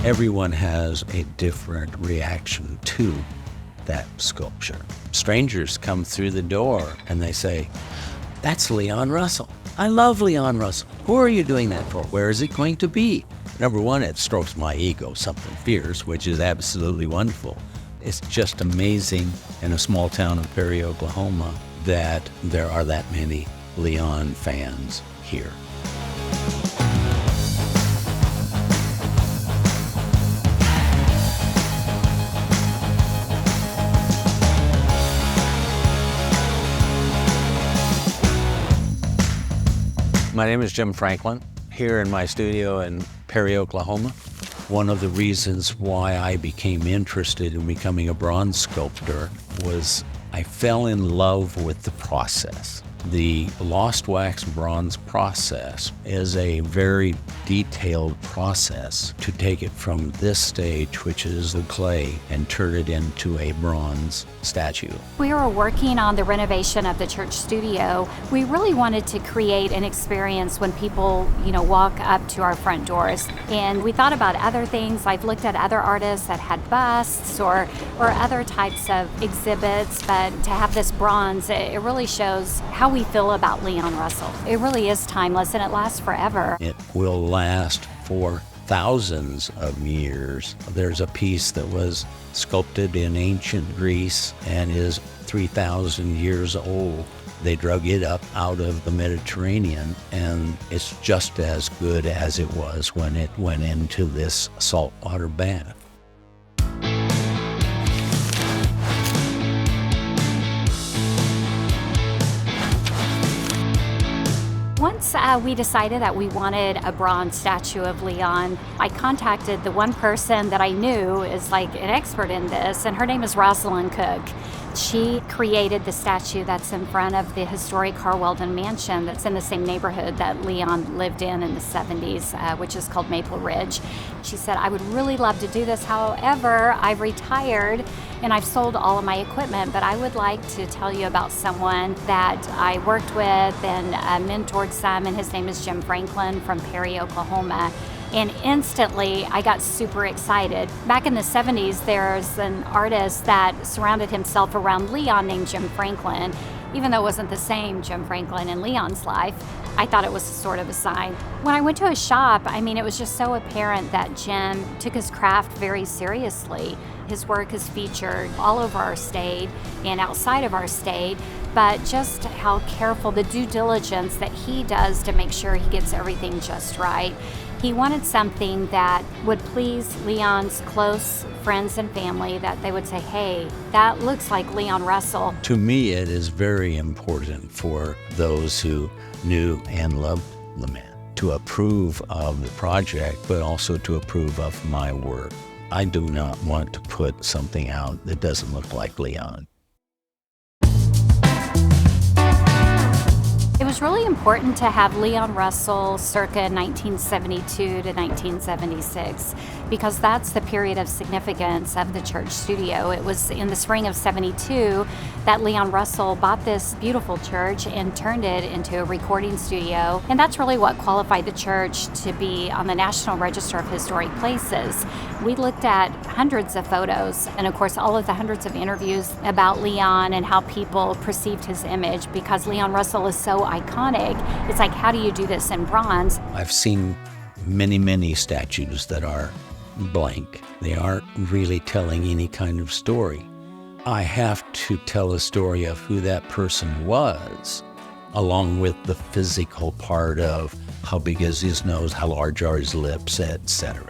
Everyone has a different reaction to that sculpture. Strangers come through the door and they say, "That's Leon Russell. I love Leon Russell. Who are you doing that for? Where is it going to be?" Number one, it strokes my ego, something fierce, which is absolutely wonderful. It's just amazing in a small town of Perry, Oklahoma, that there are that many Leon fans here. My name is Jim Franklin, here in my studio in Perry, Oklahoma. One of the reasons why I became interested in becoming a bronze sculptor was I fell in love with the process. The lost wax bronze process is a very detailed process to take it from this stage, which is the clay, and turn it into a bronze statue. We were working on the renovation of the church studio. We really wanted to create an experience when people, walk up to our front doors. And we thought about other things. I've looked at other artists that had busts or other types of exhibits, but to have this bronze, it really shows how we feel about Leon Russell. It really is timeless and it lasts forever. It will last for thousands of years. There's a piece that was sculpted in ancient Greece and is 3,000 years old. They drug it up out of the Mediterranean, and it's just as good as it was when it went into this saltwater bath. Once we decided that we wanted a bronze statue of Leon, I contacted the one person that I knew is like an expert in this, and her name is Rosalind Cook. She created the statue that's in front of the historic Carr-Weldon Mansion that's in the same neighborhood that Leon lived in the 70s, which is called Maple Ridge. She said, "I would really love to do this. However, I've retired and I've sold all of my equipment, but I would like to tell you about someone that I worked with and mentored some, and his name is Jim Franklin from Perry, Oklahoma." And instantly, I got super excited. Back in the 70s, there's an artist that surrounded himself around Leon named Jim Franklin. Even though it wasn't the same Jim Franklin in Leon's life, I thought it was sort of a sign. When I went to his shop, it was just so apparent that Jim took his craft very seriously. His work is featured all over our state and outside of our state, but just how careful, the due diligence that he does to make sure he gets everything just right. He wanted something that would please Leon's close friends and family, that they would say, "Hey, that looks like Leon Russell." To me, it is very important for those who knew and loved the man to approve of the project, but also to approve of my work. I do not want to put something out that doesn't look like Leon. It was really important to have Leon Russell circa 1972 to 1976 because that's the period of significance of the church studio. It was in the spring of 72 that Leon Russell bought this beautiful church and turned it into a recording studio. And that's really what qualified the church to be on the National Register of Historic Places. We looked at hundreds of photos and, of course, all of the hundreds of interviews about Leon and how people perceived his image because Leon Russell is so iconic. It's like, how do you do this in bronze? I've seen many statues that are blank. They aren't really telling any kind of story. I have to tell a story of who that person was, along with the physical part of how big is his nose, how large are his lips, etc.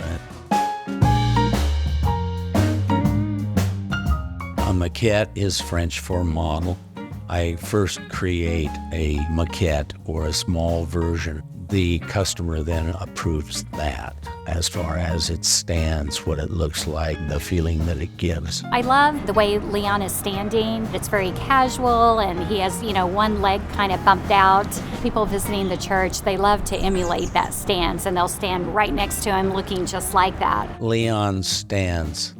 A maquette is French for model. I first create a maquette or a small version. The customer then approves that as far as it stands, what it looks like, the feeling that it gives. I love the way Leon is standing. It's very casual, and he has, one leg kind of bumped out. People visiting the church, they love to emulate that stance, and they'll stand right next to him looking just like that. Leon's stance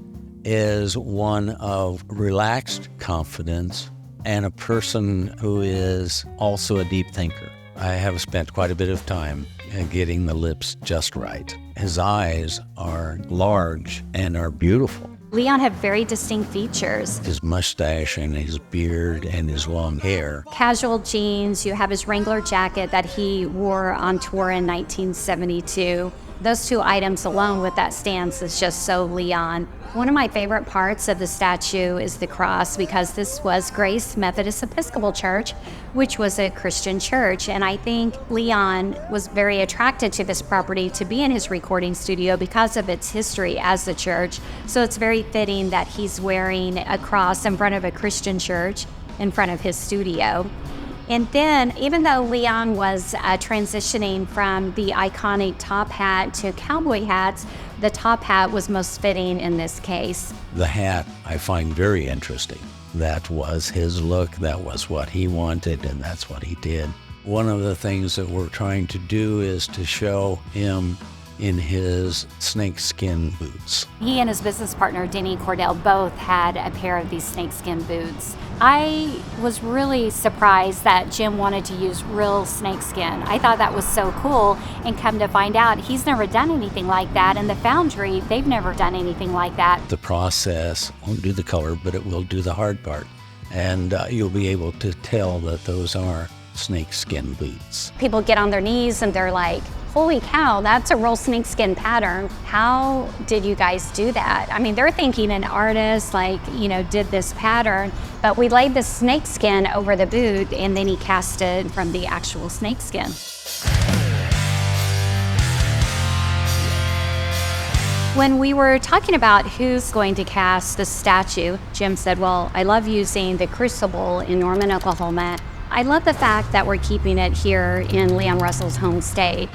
is one of relaxed confidence and a person who is also a deep thinker. I have spent quite a bit of time getting the lips just right. His eyes are large and are beautiful. Leon had very distinct features. His mustache and his beard and his long hair. Casual jeans, you have his Wrangler jacket that he wore on tour in 1972. Those two items alone with that stance is just so Leon. One of my favorite parts of the statue is the cross, because this was Grace Methodist Episcopal Church, which was a Christian church. And I think Leon was very attracted to this property to be in his recording studio because of its history as a church. So it's very fitting that he's wearing a cross in front of a Christian church in front of his studio. And then, even though Leon was transitioning from the iconic top hat to cowboy hats, the top hat was most fitting in this case. The hat I find very interesting. That was his look, that was what he wanted, and that's what he did. One of the things that we're trying to do is to show him in his snakeskin boots. He and his business partner, Denny Cordell, both had a pair of these snakeskin boots. I was really surprised that Jim wanted to use real snakeskin. I thought that was so cool, and come to find out, he's never done anything like that. And the foundry, they've never done anything like that. The process won't do the color, but it will do the hard part. And you'll be able to tell that those are snakeskin boots. People get on their knees and they're like, holy cow, that's a real snakeskin pattern. How did you guys do that? I mean, they're thinking an artist did this pattern, but we laid the snakeskin over the boot and then he cast it from the actual snakeskin. When we were talking about who's going to cast the statue, Jim said, well, I love using the Crucible in Norman, Oklahoma. I love the fact that we're keeping it here in Leon Russell's home state.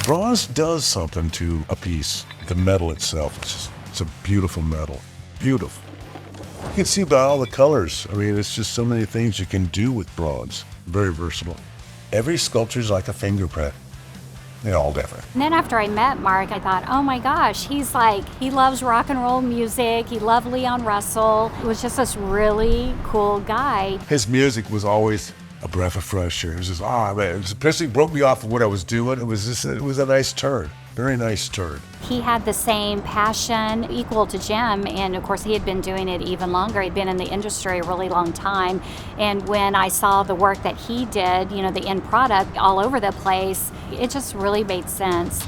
Bronze does something to a piece. The metal itself, it's a beautiful metal. Beautiful. You can see by all the colors. I mean, it's just so many things you can do with bronze. Very versatile. Every sculpture's like a fingerprint. They're all different. And then after I met Mark, I thought, oh my gosh, he loves rock and roll music. He loved Leon Russell. He was just this really cool guy. His music was always a breath of fresh air. It was just, man, it especially broke me off of what I was doing. It was a nice turn. Very nice turn. He had the same passion equal to Jim, and of course he had been doing it even longer. He'd been in the industry a really long time. And when I saw the work that he did, the end product all over the place, it just really made sense.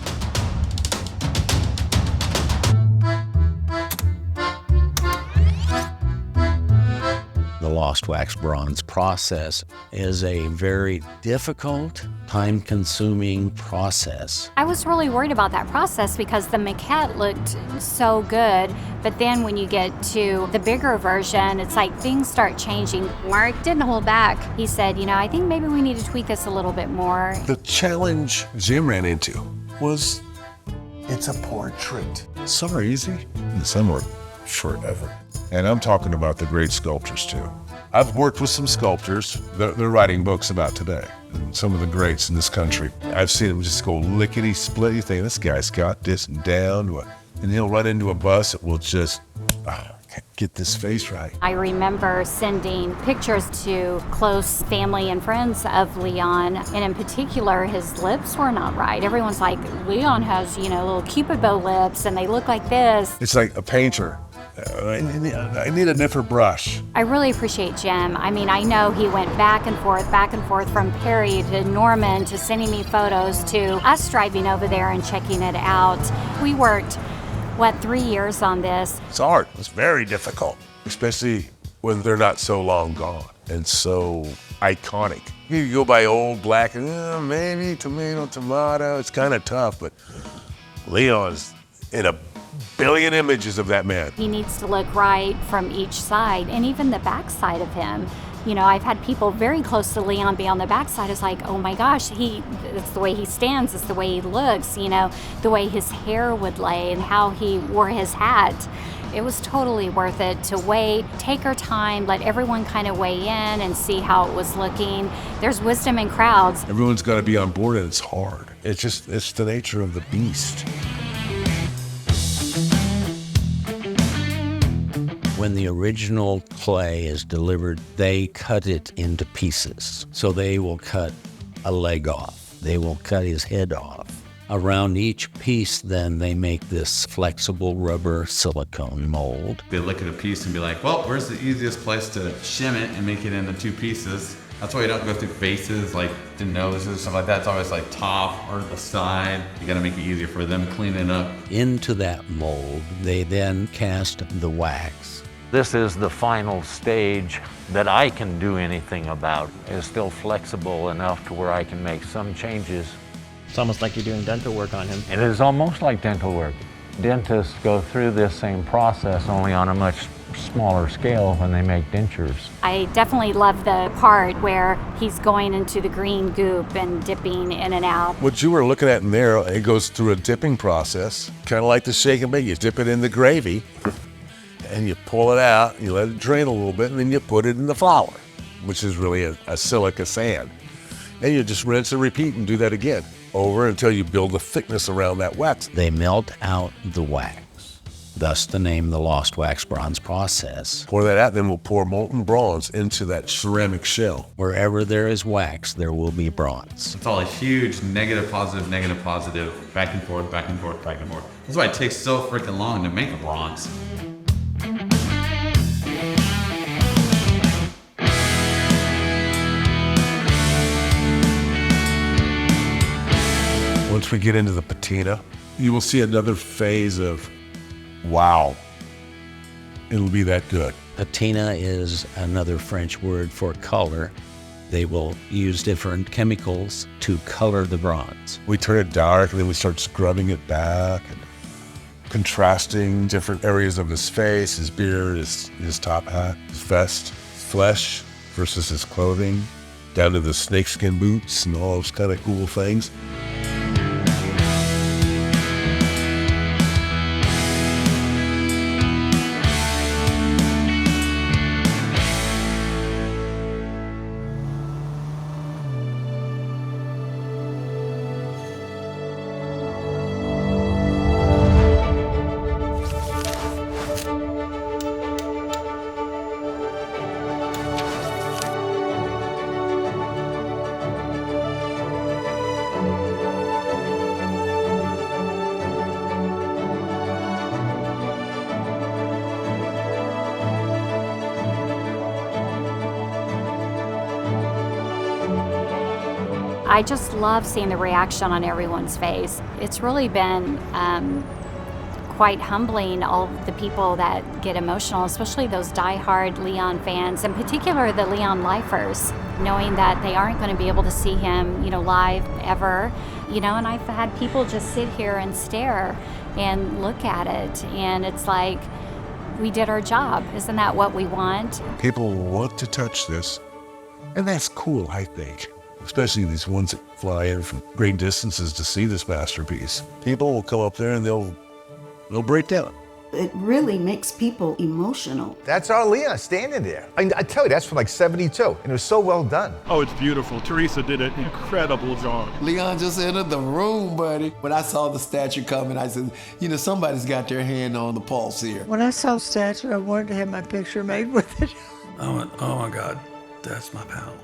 The lost wax bronze process is a very difficult, time-consuming process. I was really worried about that process because the maquette looked so good, but then when you get to the bigger version, it's like things start changing. Mark didn't hold back. He said, I think maybe we need to tweak this a little bit more. The challenge Jim ran into was, it's a portrait. Some are easy, and some are forever. And I'm talking about the great sculptors too. I've worked with some sculptors. They're writing books about today. And some of the greats in this country. I've seen them just go lickety-split. You think, this guy's got this down. And he'll run into a bus that will just, can't get this face right. I remember sending pictures to close family and friends of Leon, and in particular, his lips were not right. Everyone's like, Leon has, little Cupid bow lips, and they look like this. It's like a painter. I need a different brush. I really appreciate Jim. I mean, I know he went back and forth from Perry to Norman to sending me photos to us driving over there and checking it out. We worked, 3 years on this. It's art. It's very difficult, especially when they're not so long gone and so iconic. You go by old black and maybe tomato. It's kind of tough, but Leon's in a billion images of that man. He needs to look right from each side, and even the back side of him. I've had people very close to Leon be on the backside. It's like, oh my gosh, it's the way he stands, it's the way he looks, the way his hair would lay and how he wore his hat. It was totally worth it to wait, take our time, let everyone kind of weigh in and see how it was looking. There's wisdom in crowds. Everyone's got to be on board, and it's hard. It's the nature of the beast. When the original clay is delivered, they cut it into pieces. So they will cut a leg off. They will cut his head off. Around each piece, then, they make this flexible rubber silicone mold. They look at a piece and be like, well, where's the easiest place to shim it and make it into two pieces? That's why you don't go through faces, like the noses, stuff like that. It's always like top or the side. You gotta make it easier for them to clean it up. Into that mold, they then cast the wax. This is the final stage that I can do anything about. It's still flexible enough to where I can make some changes. It's almost like you're doing dental work on him. It is almost like dental work. Dentists go through this same process, only on a much smaller scale when they make dentures. I definitely love the part where he's going into the green goop and dipping in and out. What you were looking at in there, it goes through a dipping process, kind of like the shake and bake. You dip it in the gravy, and you pull it out, you let it drain a little bit, and then you put it in the flour, which is really a silica sand. And you just rinse and repeat and do that again, over until you build a thickness around that wax. They melt out the wax, thus the name the lost wax bronze process. Pour that out, then we'll pour molten bronze into that ceramic shell. Wherever there is wax, there will be bronze. It's all a huge negative, positive, back and forth, back and forth, back and forth. That's why it takes so freaking long to make a bronze. Once we get into the patina, you will see another phase of, wow, it'll be that good. Patina is another French word for color. They will use different chemicals to color the bronze. We turn it dark and then we start scrubbing it back and contrasting different areas of his face, his beard, his top hat, his vest, his flesh versus his clothing, down to the snakeskin boots and all those kind of cool things. I just love seeing the reaction on everyone's face. It's really been quite humbling, all of the people that get emotional, especially those diehard Leon fans, in particular the Leon lifers, knowing that they aren't going to be able to see him, live ever. And I've had people just sit here and stare and look at it, and it's like, we did our job. Isn't that what we want? People want to touch this, and that's cool, I think. Especially these ones that fly in from great distances to see this masterpiece. People will come up there and they'll break down. It really makes people emotional. That's our Leon standing there. I tell you, that's from like 72, and it was so well done. Oh, it's beautiful. Teresa did an incredible job. Leon just entered the room, buddy. When I saw the statue coming, I said, somebody's got their hand on the pulse here. When I saw the statue, I wanted to have my picture made with it. I went, oh my God, that's my pal.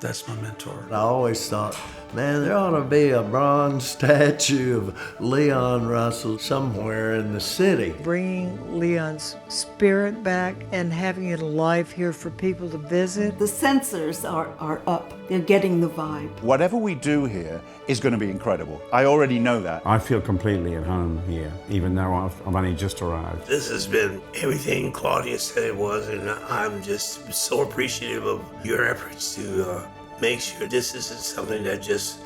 That's my mentor. I always thought, man, there ought to be a bronze statue of Leon Russell somewhere in the city. Bringing Leon's spirit back and having it alive here for people to visit. The sensors are up. They're getting the vibe. Whatever we do here is going to be incredible. I already know that. I feel completely at home here, even though I've only just arrived. This has been everything Claudia said it was, and I'm just so appreciative of your efforts to make sure this isn't something that just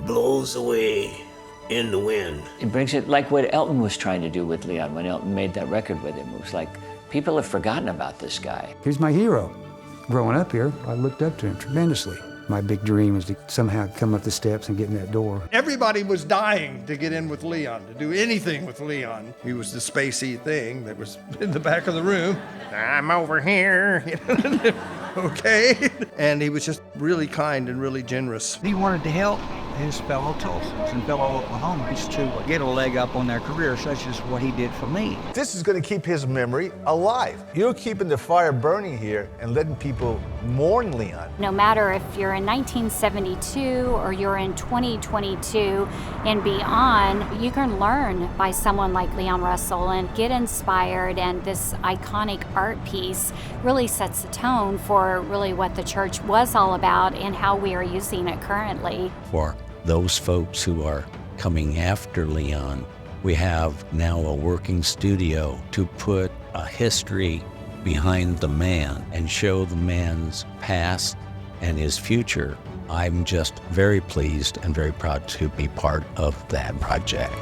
blows away in the wind. It brings it like what Elton was trying to do with Leon when Elton made that record with him. It was like, people have forgotten about this guy. He's my hero. Growing up here, I looked up to him tremendously. My big dream was to somehow come up the steps and get in that door. Everybody was dying to get in with Leon, to do anything with Leon. He was the spacey thing that was in the back of the room. I'm over here. Okay. And he was just really kind and really generous. He wanted to help his fellow Tulsans and fellow Oklahomans to get a leg up on their career, such as what he did for me. This is going to keep his memory alive. You're keeping the fire burning here and letting people mourn Leon. No matter if you're in 1972 or you're in 2022 and beyond, you can learn by someone like Leon Russell and get inspired, and this iconic art piece really sets the tone for really what the church was all about and how we are using it currently. For those folks who are coming after Leon, we have now a working studio to put a history behind the man and show the man's past and his future. I'm just very pleased and very proud to be part of that project.